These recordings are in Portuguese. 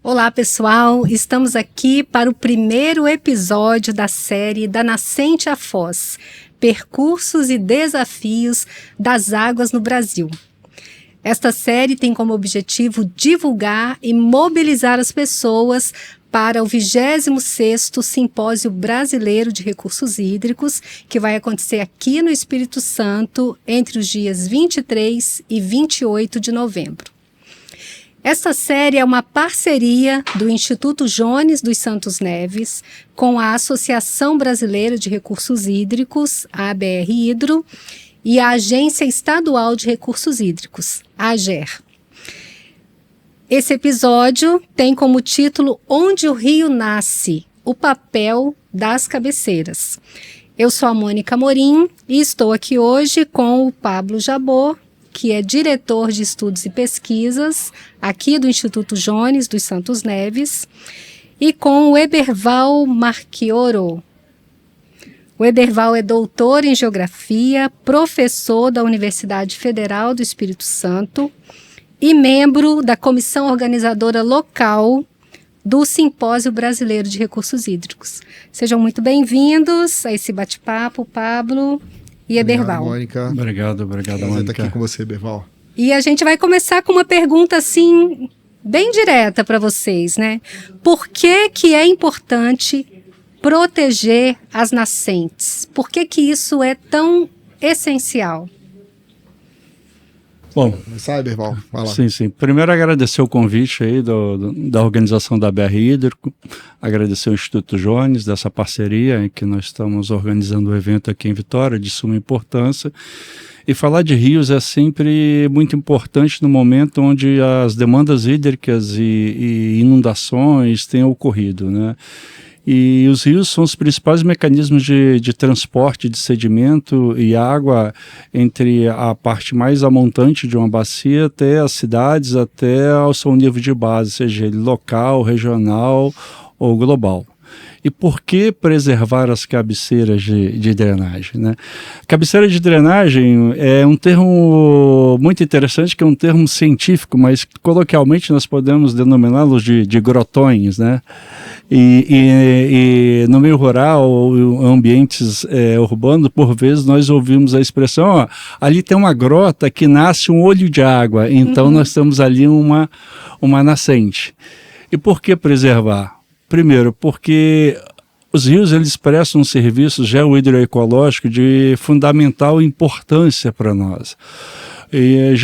Olá pessoal, estamos aqui para o primeiro episódio da série Da Nascente à Foz, Percursos e Desafios das Águas no Brasil. Esta série tem como objetivo divulgar e mobilizar as pessoas para o 26º Simpósio Brasileiro de Recursos Hídricos, que vai acontecer aqui no Espírito Santo entre os dias 23 e 28 de novembro. Esta série é uma parceria do Instituto Jones dos Santos Neves com a Associação Brasileira de Recursos Hídricos, a ABR Hidro, e a Agência Estadual de Recursos Hídricos, a AGER. Esse episódio tem como título Onde o Rio Nasce, o papel das cabeceiras. Eu sou a Mônica Morim e estou aqui hoje com o Pablo Jabor, que é diretor de estudos e pesquisas aqui do Instituto Jones dos Santos Neves, e com o Eberval Marchioro. O Eberval é doutor em geografia, professor da Universidade Federal do Espírito Santo e membro da comissão organizadora local do Simpósio Brasileiro de Recursos Hídricos. Sejam muito bem-vindos a esse bate-papo, Pablo e Eberval. Mônica. Obrigado, Mônica. Estar aqui com você, Eberval. E a gente vai começar com uma pergunta assim, bem direta para vocês, né? Por que é importante proteger as nascentes? Por que isso é tão essencial? Bom, começar, Eberval? Vai lá. Sim. Primeiro agradecer o convite aí da organização da BR Hídrico, agradecer o Instituto Jones dessa parceria em que nós estamos organizando o evento aqui em Vitória, de suma importância. E falar de rios é sempre muito importante no momento onde as demandas hídricas e inundações têm ocorrido, né? E os rios são os principais mecanismos de transporte de sedimento e água entre a parte mais amontante de uma bacia até as cidades, até ao seu nível de base, seja ele local, regional ou global. E por que preservar as cabeceiras de drenagem, né? Cabeceira de drenagem é um termo muito interessante, que é um termo científico, mas coloquialmente nós podemos denominá-los de grotões, né? E no meio rural ou ambientes urbanos, por vezes nós ouvimos a expressão, ali tem uma grota que nasce um olho de água, então nós temos ali uma nascente. E por que preservar? Primeiro, porque os rios eles prestam um serviço geohidroecológico de fundamental importância para nós. E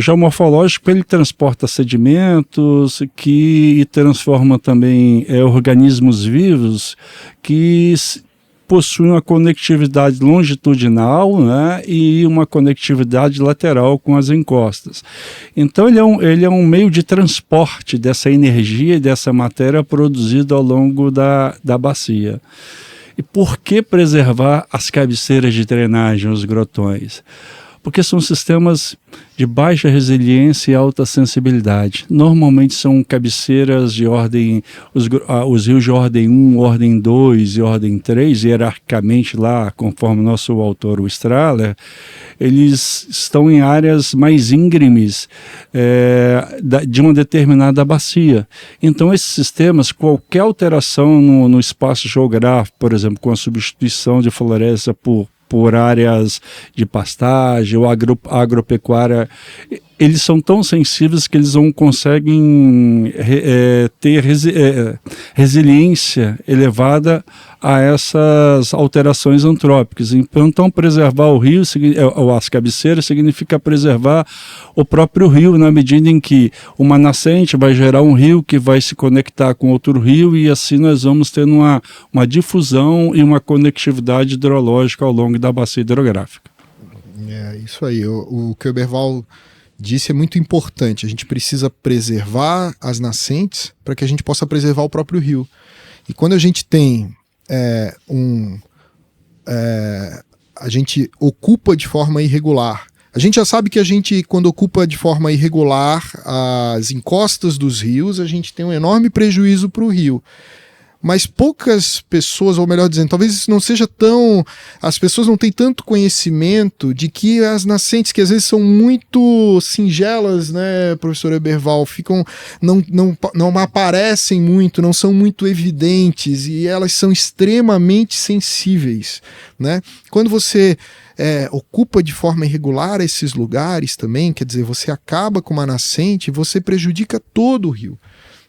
geomorfológico, ele transporta sedimentos e transforma também organismos vivos que possuem uma conectividade longitudinal, né, e uma conectividade lateral com as encostas. Então ele é um meio de transporte dessa energia e dessa matéria produzida ao longo da bacia. E por que preservar as cabeceiras de drenagem, os grotões? Porque são sistemas de baixa resiliência e alta sensibilidade. Normalmente são cabeceiras de ordem, os rios de ordem 1, ordem 2 e ordem 3, hierarquicamente lá, conforme o nosso autor, o Strahler, eles estão em áreas mais íngremes de uma determinada bacia. Então esses sistemas, qualquer alteração no espaço geográfico, por exemplo, com a substituição de floresta por áreas de pastagem ou agropecuária, eles são tão sensíveis que eles não conseguem ter resiliência elevada a essas alterações antrópicas. Então preservar o rio, ou as cabeceiras, significa preservar o próprio rio, na medida em que uma nascente vai gerar um rio que vai se conectar com outro rio, e assim nós vamos tendo uma difusão e uma conectividade hidrológica ao longo da bacia hidrográfica. É isso aí. O que o Eberval disse é muito importante. A gente precisa preservar as nascentes para que a gente possa preservar o próprio rio. E quando a gente tem a gente ocupa de forma irregular. A gente já sabe que a gente, quando ocupa de forma irregular as encostas dos rios, a gente tem um enorme prejuízo para o rio. mas poucas pessoas, ou melhor dizendo, talvez isso não seja tão... As pessoas não têm tanto conhecimento de que as nascentes, que às vezes são muito singelas, né, professor Eberval, não aparecem muito, não são muito evidentes, e elas são extremamente sensíveis, né? Quando você ocupa de forma irregular esses lugares também, quer dizer, você acaba com uma nascente, você prejudica todo o rio,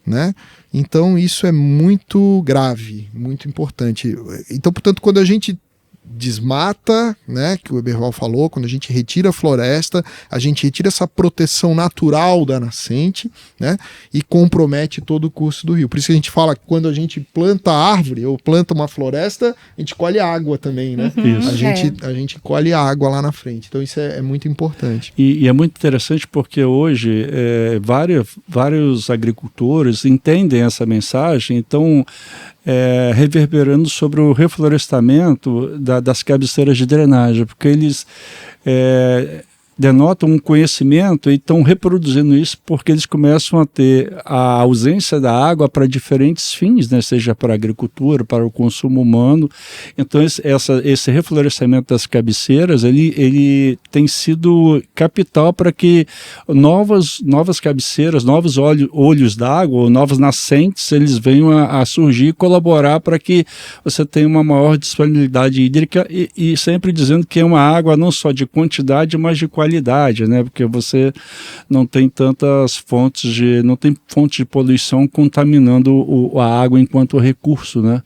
né? Então isso é muito grave, muito importante. Então, portanto, quando a gente desmata, né, que o Eberval falou, quando a gente retira a floresta, a gente retira essa proteção natural da nascente, né, e compromete todo o curso do rio. Por isso que a gente fala que quando a gente planta árvore ou planta uma floresta, a gente colhe água também, né? A gente colhe água lá na frente. Então isso é muito importante. E é muito interessante porque hoje vários agricultores entendem essa mensagem, então reverberando sobre o reflorestamento das cabeceiras de drenagem, porque eles denotam um conhecimento e estão reproduzindo isso porque eles começam a ter a ausência da água para diferentes fins, né? Seja para a agricultura, para o consumo humano. Então esse reflorestamento das cabeceiras ele tem sido capital para que novas cabeceiras, novos olhos d'água ou novas nascentes, eles venham a surgir e colaborar para que você tenha uma maior disponibilidade hídrica e sempre dizendo que é uma água não só de quantidade, mas de qualidade, né? Porque você não tem tantas fontes de poluição contaminando a água enquanto recurso, né?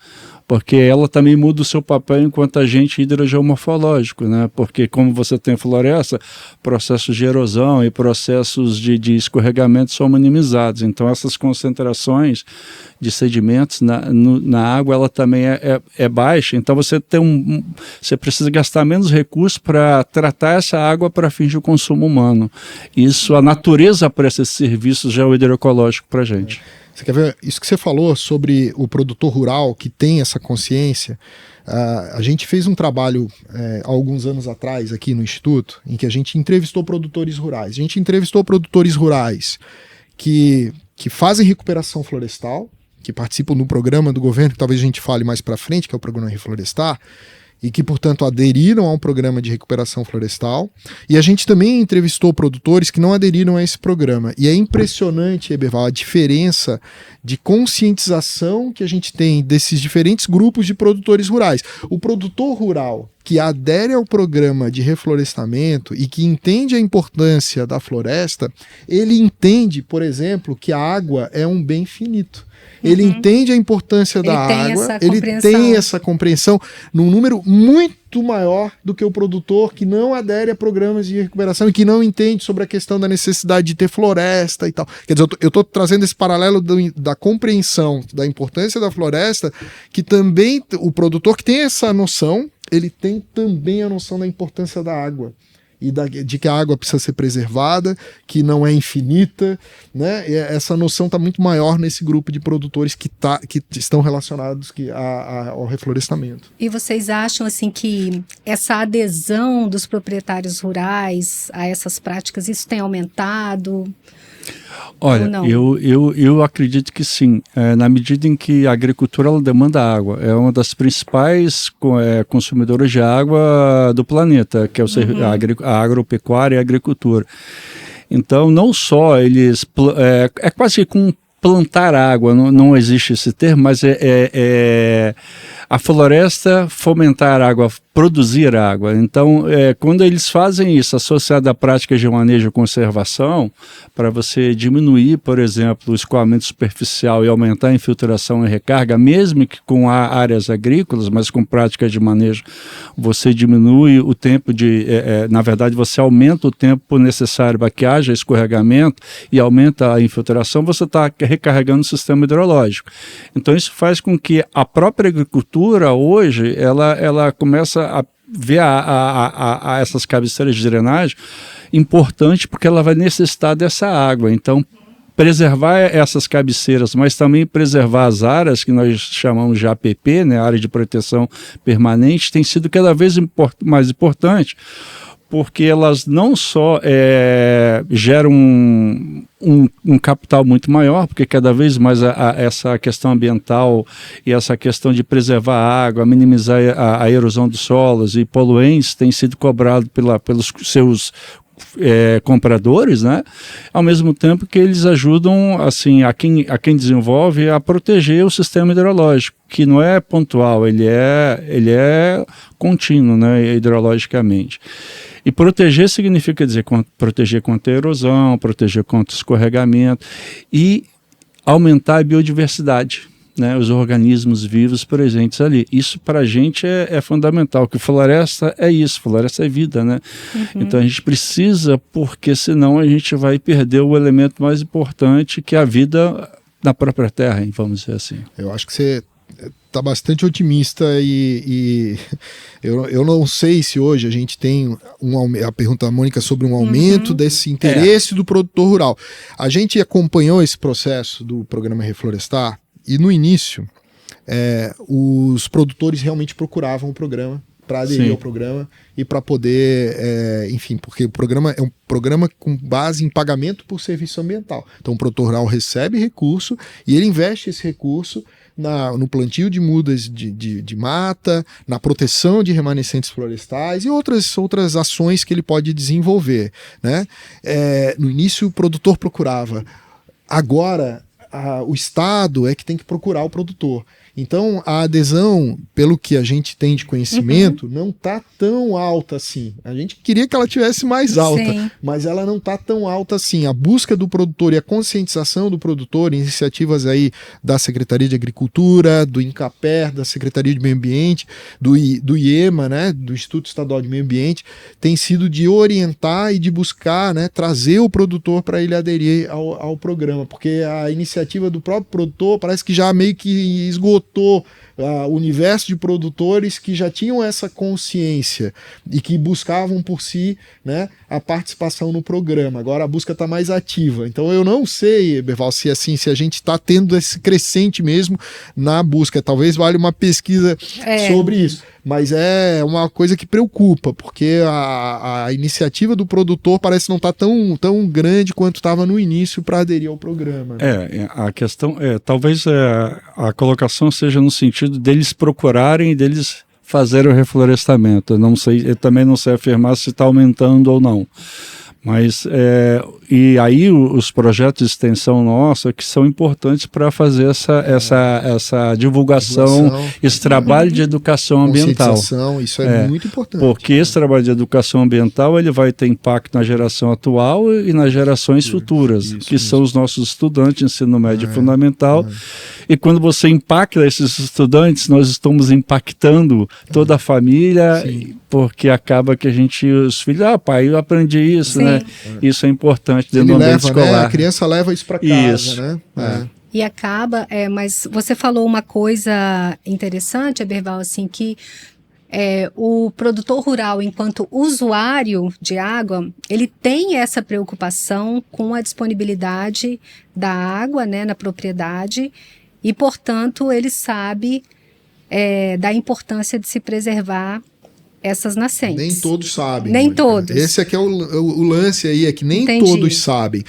Porque ela também muda o seu papel enquanto agente hidrogeomorfológico, né? Porque como você tem floresta, processos de erosão e processos de escorregamento são minimizados. Então essas concentrações de sedimentos na água, ela também é baixa. Então você precisa gastar menos recursos para tratar essa água para fins de consumo humano. Isso, a natureza presta esses serviços geohidroecológicos para a gente. Você quer ver isso que você falou sobre o produtor rural que tem essa consciência? A gente fez um trabalho há alguns anos atrás aqui no Instituto, em que a gente entrevistou produtores rurais. A gente entrevistou produtores rurais que fazem recuperação florestal, que participam do programa do governo, que talvez a gente fale mais para frente, que é o programa Reflorestar, e que, portanto, aderiram a um programa de recuperação florestal. E a gente também entrevistou produtores que não aderiram a esse programa. E é impressionante, Eberval, a diferença de conscientização que a gente tem desses diferentes grupos de produtores rurais. O produtor rural que adere ao programa de reflorestamento e que entende a importância da floresta, ele entende, por exemplo, que a água é um bem finito. Ele entende a importância da água, ele tem essa compreensão num número muito maior do que o produtor que não adere a programas de recuperação e que não entende sobre a questão da necessidade de ter floresta e tal. Quer dizer, eu estou trazendo esse paralelo da compreensão da importância da floresta, que também o produtor que tem essa noção, ele tem também a noção da importância da água. E de que a água precisa ser preservada, que não é infinita, né? E essa noção está muito maior nesse grupo de produtores que estão relacionados ao reflorestamento. E vocês acham assim que essa adesão dos proprietários rurais a essas práticas, isso tem aumentado? Olha, eu acredito que sim, na medida em que a agricultura ela demanda água, é uma das principais consumidoras de água do planeta, que é a agropecuária e a agricultura. Então, não só eles... É quase como plantar água, não existe esse termo, mas a floresta fomentar água, produzir água. Então, quando eles fazem isso associado a práticas de manejo e conservação, para você diminuir, por exemplo, o escoamento superficial e aumentar a infiltração e recarga, mesmo que com áreas agrícolas, mas com práticas de manejo, você diminui o tempo na verdade, você aumenta o tempo necessário para que haja escorregamento e aumenta a infiltração, você está recarregando o sistema hidrológico. Então, isso faz com que a própria agricultura, hoje, ela começa a ver a essas cabeceiras de drenagem importante, porque ela vai necessitar dessa água. Então, preservar essas cabeceiras, mas também preservar as áreas que nós chamamos de APP, né, área de proteção permanente, tem sido cada vez mais importante, porque elas não só geram um capital muito maior, porque cada vez mais essa questão ambiental e essa questão de preservar a água, minimizar a erosão dos solos e poluentes tem sido cobrado pelos seus compradores, né? Ao mesmo tempo que eles ajudam assim, a quem desenvolve a proteger o sistema hidrológico, que não é pontual, ele é contínuo, né, hidrologicamente. E proteger significa dizer proteger contra a erosão, proteger contra o escorregamento e aumentar a biodiversidade, né, os organismos vivos presentes ali. Isso para a gente é fundamental, que floresta é isso, floresta é vida, né? Então a gente precisa, porque senão a gente vai perder o elemento mais importante, que é a vida na própria terra, vamos dizer assim. Eu acho que você está bastante otimista e eu não sei se hoje a gente tem a pergunta da Mônica sobre um aumento desse interesse do produtor rural. A gente acompanhou esse processo do programa Reflorestar e no início os produtores realmente procuravam o programa para aderir ao programa e para poder, enfim, porque o programa é um programa com base em pagamento por serviço ambiental. Então o produtor rural recebe recurso e ele investe esse recurso no plantio de mudas de mata, na proteção de remanescentes florestais e outras ações que ele pode desenvolver, né? No início o produtor procurava, agora o Estado é que tem que procurar o produtor. Então, a adesão, pelo que a gente tem de conhecimento, não está tão alta assim. A gente queria que ela tivesse mais alta, mas ela não está tão alta assim. A busca do produtor e a conscientização do produtor, iniciativas aí da Secretaria de Agricultura, do INCAPER, da Secretaria de Meio Ambiente, do IEMA, né, do Instituto Estadual de Meio Ambiente, tem sido de orientar e de buscar, né, trazer o produtor para ele aderir ao programa, porque a iniciativa do próprio produtor parece que já meio que esgotou o universo de produtores que já tinham essa consciência e que buscavam por si, né, a participação no programa. Agora a busca está mais ativa. Então eu não sei, Eberval, se a gente está tendo esse crescente mesmo na busca. Talvez valha uma pesquisa sobre isso. Mas é uma coisa que preocupa, porque a iniciativa do produtor parece não estar tão grande quanto estava no início para aderir ao programa. A questão talvez a colocação seja no sentido deles procurarem e deles fazerem o reflorestamento. Eu também não sei afirmar se está aumentando ou não. Mas, e aí os projetos de extensão nossa que são importantes para fazer essa divulgação, esse trabalho de educação ambiental. Isso é muito importante. Porque esse trabalho de educação ambiental ele vai ter impacto na geração atual e nas gerações futuras, que são os nossos estudantes de ensino médio fundamental. E quando você impacta esses estudantes, nós estamos impactando toda a família, porque acaba que os filhos, pai, eu aprendi isso, né? Isso é importante dentro do ambiente escolar. Né? A criança leva isso para casa, né? E acaba, mas você falou uma coisa interessante, Eberval, assim, que o produtor rural, enquanto usuário de água, ele tem essa preocupação com a disponibilidade da água, né, na propriedade, e, portanto, ele sabe da importância de se preservar essas nascentes. Nem todos sabem. Nem Mônica. todos. Esse aqui é o lance aí, é que nem Entendi. todos sabem.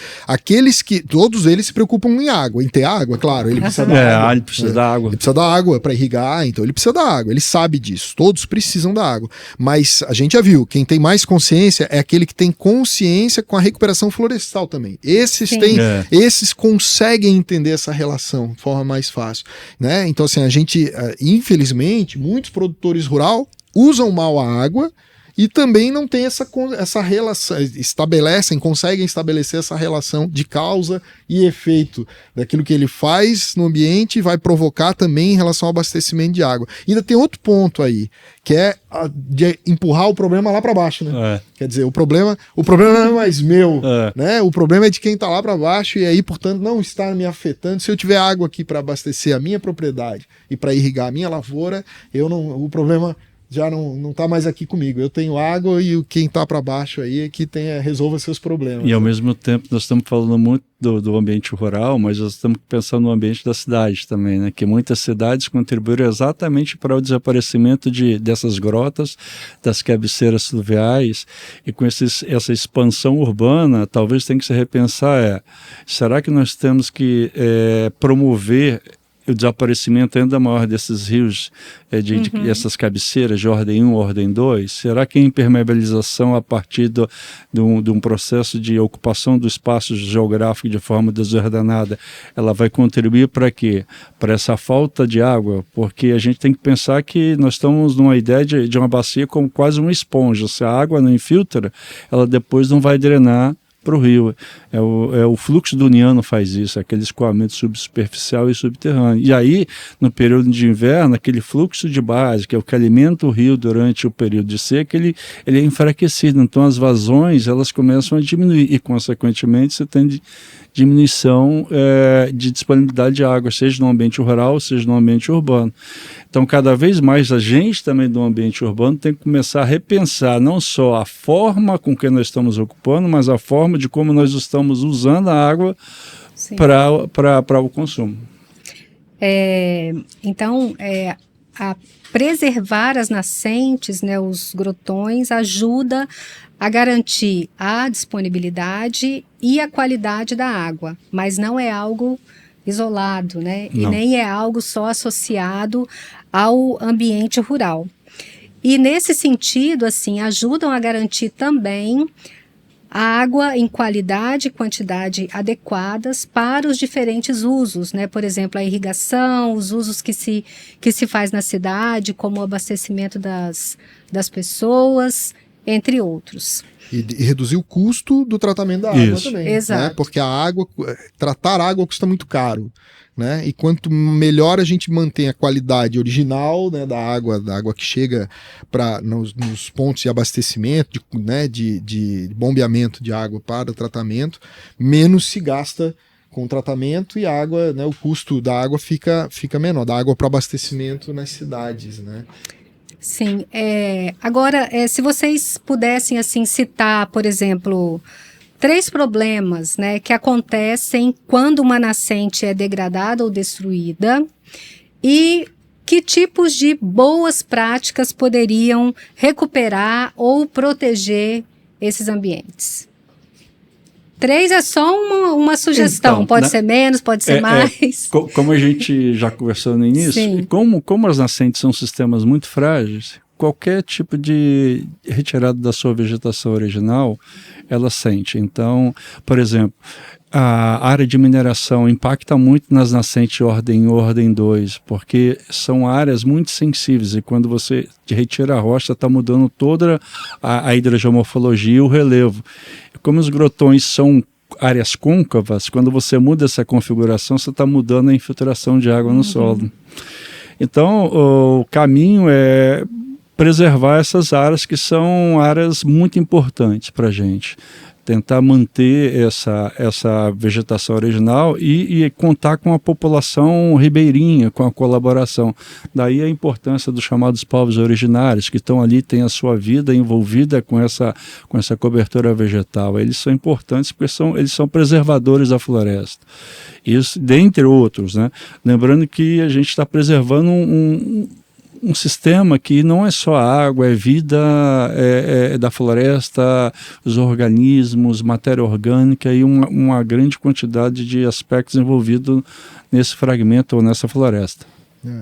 Todos eles se preocupam em água, em ter água, claro, ele precisa da água. Ele precisa da água. Ele precisa da água para irrigar, então ele precisa da água, ele sabe disso, todos precisam da água. Mas a gente já viu, quem tem mais consciência é aquele que tem consciência com a recuperação florestal também. Esses conseguem entender essa relação de forma mais fácil, né? Então assim, a gente, infelizmente, muitos produtores rurais usam mal a água e também não tem essa relação, conseguem estabelecer essa relação de causa e efeito daquilo que ele faz no ambiente e vai provocar também em relação ao abastecimento de água. E ainda tem outro ponto aí, que é de empurrar o problema lá para baixo, né? Quer dizer, o problema não é mais meu, né? O problema é de quem está lá para baixo e aí, portanto, não está me afetando. Se eu tiver água aqui para abastecer a minha propriedade e para irrigar a minha lavoura, o problema já não está mais aqui comigo. Eu tenho água e quem está para baixo aí é que resolva seus problemas. E ao mesmo tempo nós estamos falando muito do ambiente rural, mas nós estamos pensando no ambiente da cidade também, né? Que muitas cidades contribuíram exatamente para o desaparecimento dessas grotas, das cabeceiras fluviais, e com essa expansão urbana, talvez tenha que se repensar, será que nós temos que promover o desaparecimento ainda maior desses rios, essas cabeceiras de ordem 1, ordem 2? Será que a impermeabilização a partir de um processo de ocupação do espaço geográfico de forma desordenada, ela vai contribuir para quê? Para essa falta de água? Porque a gente tem que pensar que nós estamos numa ideia de uma bacia como quase uma esponja. Se a água não infiltra, ela depois não vai drenar para o rio. O fluxo duniano faz isso, aquele escoamento subsuperficial e subterrâneo. E aí, no período de inverno, aquele fluxo de base, que é o que alimenta o rio durante o período de seca, ele é enfraquecido. Então, as vazões, elas começam a diminuir e, consequentemente, você tem diminuição de disponibilidade de água, seja no ambiente rural, seja no ambiente urbano. Então, cada vez mais a gente também do ambiente urbano tem que começar a repensar não só a forma com que nós estamos ocupando, mas a forma de como nós estamos usando a água para o consumo. Então, a preservar as nascentes, né, os grotões, ajuda a garantir a disponibilidade e a qualidade da água, mas não é algo isolado, né? E nem é algo só associado ao ambiente rural. E nesse sentido, assim, ajudam a garantir também a água em qualidade e quantidade adequadas para os diferentes usos, né? Por exemplo, a irrigação, os usos que se faz na cidade, como o abastecimento das pessoas, entre outros. E reduzir o custo do tratamento da água também. Exato. Né? Porque tratar água custa muito caro. Né? E quanto melhor a gente mantém a qualidade original, né, da água que chega nos pontos de abastecimento, de bombeamento de água para o tratamento, menos se gasta com o tratamento e a água, né, o custo da água fica menor, da água para abastecimento nas cidades, né? Sim. Agora, se vocês pudessem assim citar, por exemplo, 3 problemas, né, que acontecem quando uma nascente é degradada ou destruída, e que tipos de boas práticas poderiam recuperar ou proteger esses ambientes? 3 é só uma sugestão, então, pode ser menos, pode ser mais. Como a gente já conversou no início, como as nascentes são sistemas muito frágeis, qualquer tipo de retirada da sua vegetação original, ela sente. Então, por exemplo, a área de mineração impacta muito nas nascentes ordem 1 e ordem 2, porque são áreas muito sensíveis e quando você retira a rocha, está mudando toda a hidrogeomorfologia e o relevo. Como os grotões são áreas côncavas, quando você muda essa configuração, você está mudando a infiltração de água no solo. Então, o caminho é preservar essas áreas que são áreas muito importantes para a gente. Tentar manter essa vegetação original e contar com a população ribeirinha, com a colaboração. Daí a importância dos chamados povos originários, que estão ali, têm a sua vida envolvida com essa cobertura vegetal. Eles são importantes porque eles são preservadores da floresta. Isso, dentre outros, né? Lembrando que a gente está preservando um sistema que não é só água, é vida da floresta, os organismos, matéria orgânica e uma grande quantidade de aspectos envolvidos nesse fragmento ou nessa floresta.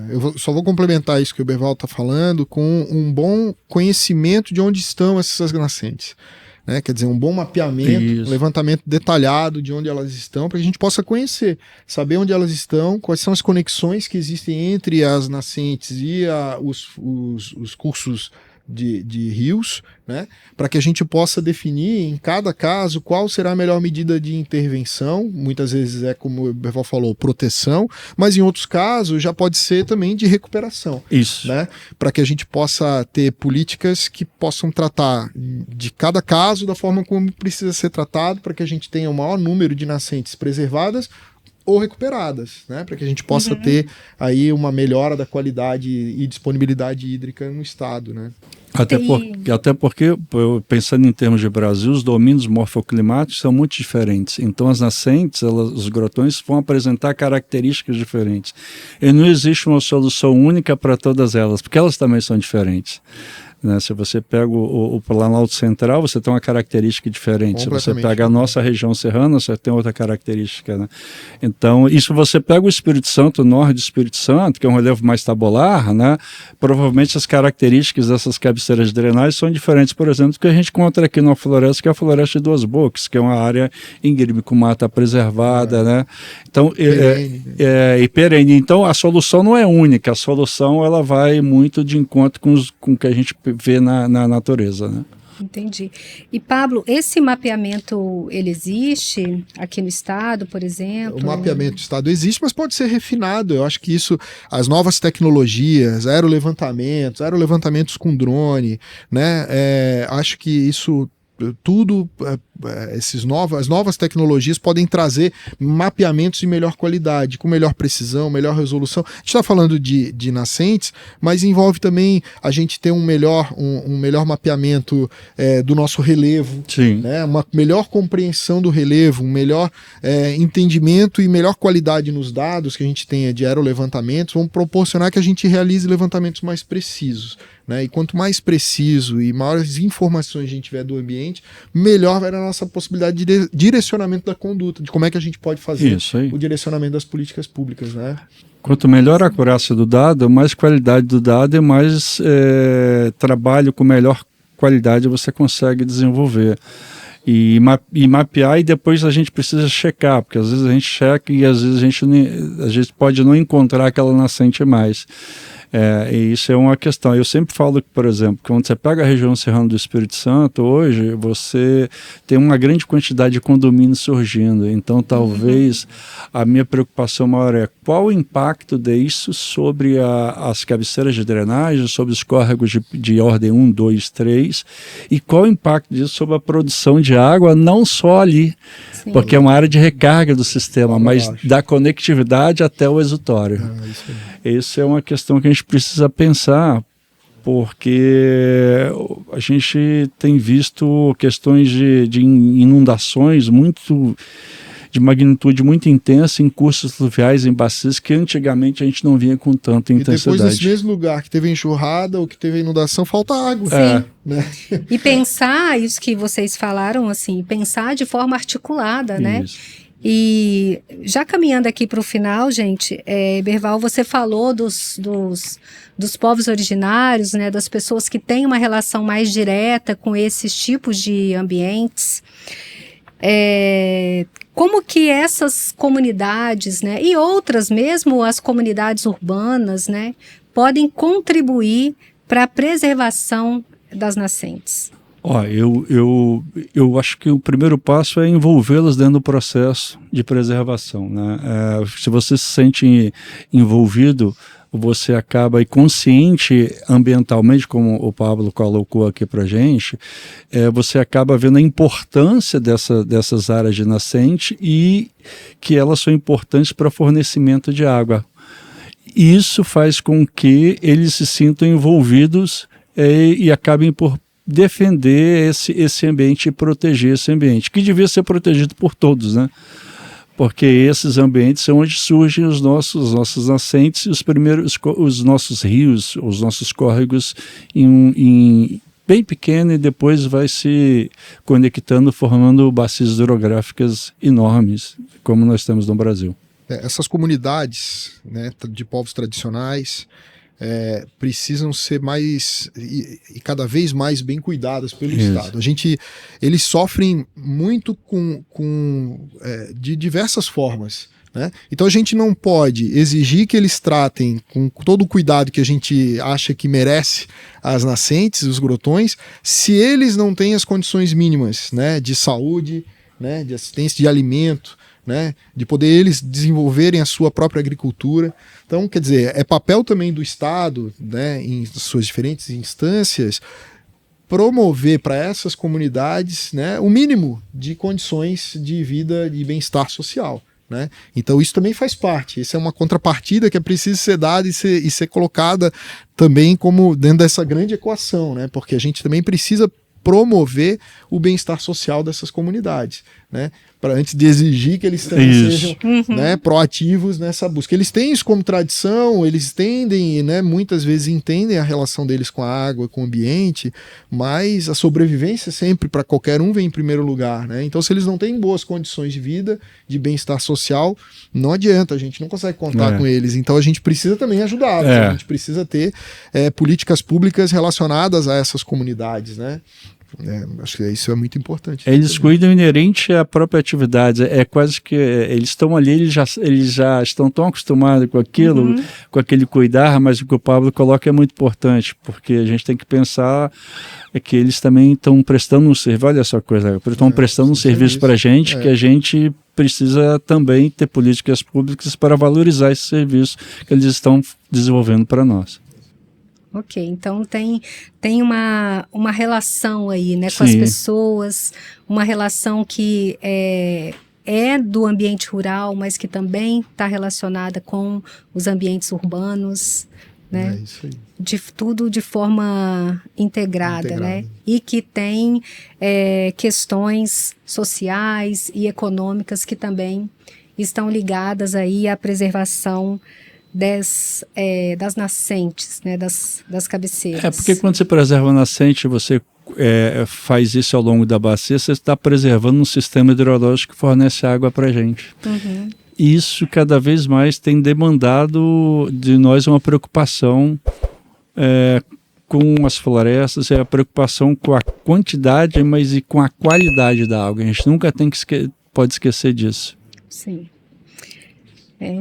Eu só vou complementar isso que o Berval está falando com um bom conhecimento de onde estão essas nascentes. Né? Quer dizer, um bom mapeamento, um levantamento detalhado de onde elas estão, para que a gente possa conhecer, saber onde elas estão, quais são as conexões que existem entre as nascentes e os cursos de rios, né? Para que a gente possa definir em cada caso qual será a melhor medida de intervenção. Muitas vezes é, como o Berval falou, proteção, mas em outros casos já pode ser também de recuperação. Isso. Né? Para que a gente possa ter políticas que possam tratar de cada caso da forma como precisa ser tratado, para que a gente tenha o maior número de nascentes preservadas ou recuperadas, né, para que a gente possa ter aí uma melhora da qualidade e disponibilidade hídrica no estado, né. Até porque, pensando em termos de Brasil, os domínios morfoclimáticos são muito diferentes. Então, as nascentes, os grotões, vão apresentar características diferentes. E não existe uma solução única para todas elas, porque elas também são diferentes. Né? Se você pega o Planalto Central, você tem uma característica diferente. Se você pega a nossa região serrana, você tem outra característica. Né? Então, isso você pega o Espírito Santo, o norte do Espírito Santo, que é um relevo mais tabular, né? Provavelmente as características dessas cabeceiras de drenagem são diferentes, por exemplo, do que a gente encontra aqui na floresta, que é a Floresta de Duas Bocas, que é uma área íngreme com mata preservada. Né? Então, e perene. Então, a solução não é única, a solução ela vai muito de encontro com o que a gente vê na natureza, né? Entendi. E Pablo, esse mapeamento, ele existe aqui no estado, por exemplo? O mapeamento do estado existe, mas pode ser refinado. Eu acho que isso, as novas tecnologias, aerolevantamentos com drone, né? Acho que isso tudo, as novas tecnologias podem trazer mapeamentos de melhor qualidade, com melhor precisão, melhor resolução. A gente está falando de nascentes, mas envolve também a gente ter um melhor mapeamento do nosso relevo, né? Uma melhor compreensão do relevo, um melhor entendimento e melhor qualidade nos dados que a gente tenha de aerolevantamentos, vão proporcionar que a gente realize levantamentos mais precisos. Né? E quanto mais preciso e maiores informações a gente tiver do ambiente, melhor vai a nossa possibilidade de direcionamento da conduta, de como é que a gente pode fazer o direcionamento das políticas públicas. Né? Quanto melhor a acurácia do dado, mais qualidade do dado e mais trabalho com melhor qualidade você consegue desenvolver. E mapear, e depois a gente precisa checar, porque às vezes a gente checa e às vezes a gente pode não encontrar aquela nascente mais. E isso é uma questão. Eu sempre falo que, por exemplo, quando você pega a região serrana do Espírito Santo, hoje você tem uma grande quantidade de condomínios surgindo. Então, talvez a minha preocupação maior é qual o impacto disso sobre as cabeceiras de drenagem, sobre os córregos de ordem 1, 2, 3, e qual o impacto disso sobre a produção de água, não só ali, porque é uma área de recarga do sistema, mas da conectividade até o exutório. Isso é uma questão que a gente precisa pensar, porque a gente tem visto questões de inundações de magnitude muito intensa em cursos fluviais, em bacias, que antigamente a gente não vinha com tanta intensidade. E depois nesse mesmo lugar que teve enxurrada ou que teve inundação, falta água. Sim. Né? E pensar, isso que vocês falaram, assim, pensar de forma articulada, né? E já caminhando aqui para o final, gente, Berval, você falou dos povos originários, né, das pessoas que têm uma relação mais direta com esses tipos de ambientes. Como que essas comunidades, né, e outras mesmo, as comunidades urbanas, né, podem contribuir para a preservação das nascentes? Eu acho que o primeiro passo é envolvê-las dentro do processo de preservação. Né? Se você se sente envolvido, você acaba e consciente ambientalmente, como o Pablo colocou aqui para a gente, você acaba vendo a importância dessas áreas de nascente e que elas são importantes para fornecimento de água. Isso faz com que eles se sintam envolvidos e acabem por defender esse ambiente e proteger esse ambiente, que devia ser protegido por todos, né? Porque esses ambientes são onde surgem os nossos nascentes, os nossos rios, os nossos córregos bem pequeno, e depois vai se conectando, formando bacias hidrográficas enormes, como nós temos no Brasil. Essas comunidades, né, de povos tradicionais precisam ser mais e cada vez mais bem cuidadas pelo Estado. Eles sofrem muito de diversas formas. Né? Então a gente não pode exigir que eles tratem com todo o cuidado que a gente acha que merece as nascentes, os grotões, se eles não têm as condições mínimas, né, de saúde, né, de assistência de alimento, né, de poder eles desenvolverem a sua própria agricultura. Então, quer dizer, é papel também do Estado, né, em suas diferentes instâncias, promover para essas comunidades, né, o mínimo de condições de vida e bem-estar social. né? Então isso também faz parte, isso é uma contrapartida que é preciso ser dada e ser colocada também como dentro dessa grande equação, né? Porque a gente também precisa promover o bem-estar social dessas comunidades, né? Para antes de exigir que eles também sejam, né, proativos nessa busca. Eles têm isso como tradição, eles tendem, né, muitas vezes entendem a relação deles com a água, com o ambiente, mas a sobrevivência sempre para qualquer um vem em primeiro lugar, né? Então, se eles não têm boas condições de vida, de bem-estar social, não adianta, a gente não consegue contar com eles. Então, a gente precisa também ajudá-los, a gente precisa ter políticas públicas relacionadas a essas comunidades, né? Acho que isso é muito importante. Eles cuidam inerente à própria atividade, é quase que eles estão ali, eles já estão tão acostumados com aquilo, com aquele cuidar, mas o que o Pablo coloca é muito importante, porque a gente tem que pensar que eles também estão prestando um serviço, olha essa coisa, estão prestando um serviço para a gente, que a gente precisa também ter políticas públicas para valorizar esse serviço que eles estão desenvolvendo para nós. Ok, então tem uma relação aí, né, com as pessoas, uma relação que é do ambiente rural, mas que também está relacionada com os ambientes urbanos, né? É isso aí. Tudo de forma integrada, né? E que tem questões sociais e econômicas que também estão ligadas aí à preservação das nascentes, né, das cabeceiras. Porque quando você preserva a nascente, você faz isso ao longo da bacia, você está preservando um sistema hidrológico que fornece água para a gente. Isso cada vez mais tem demandado de nós uma preocupação com as florestas, a preocupação com a quantidade, mas e com a qualidade da água. A gente nunca pode esquecer disso. Sim.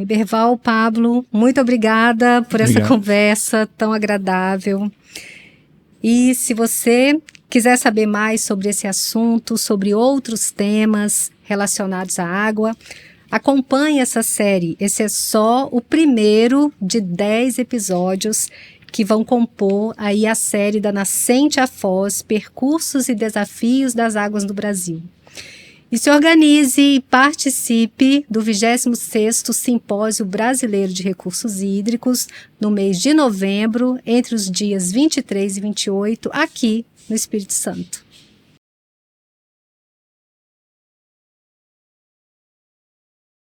Berval, Pablo, muito obrigada por essa conversa tão agradável. E se você quiser saber mais sobre esse assunto, sobre outros temas relacionados à água, acompanhe essa série. Esse é só o primeiro de 10 episódios que vão compor aí a série da Nascente à Foz, Percursos e Desafios das Águas do Brasil. E se organize e participe do 26º Simpósio Brasileiro de Recursos Hídricos no mês de novembro, entre os dias 23 e 28, aqui no Espírito Santo.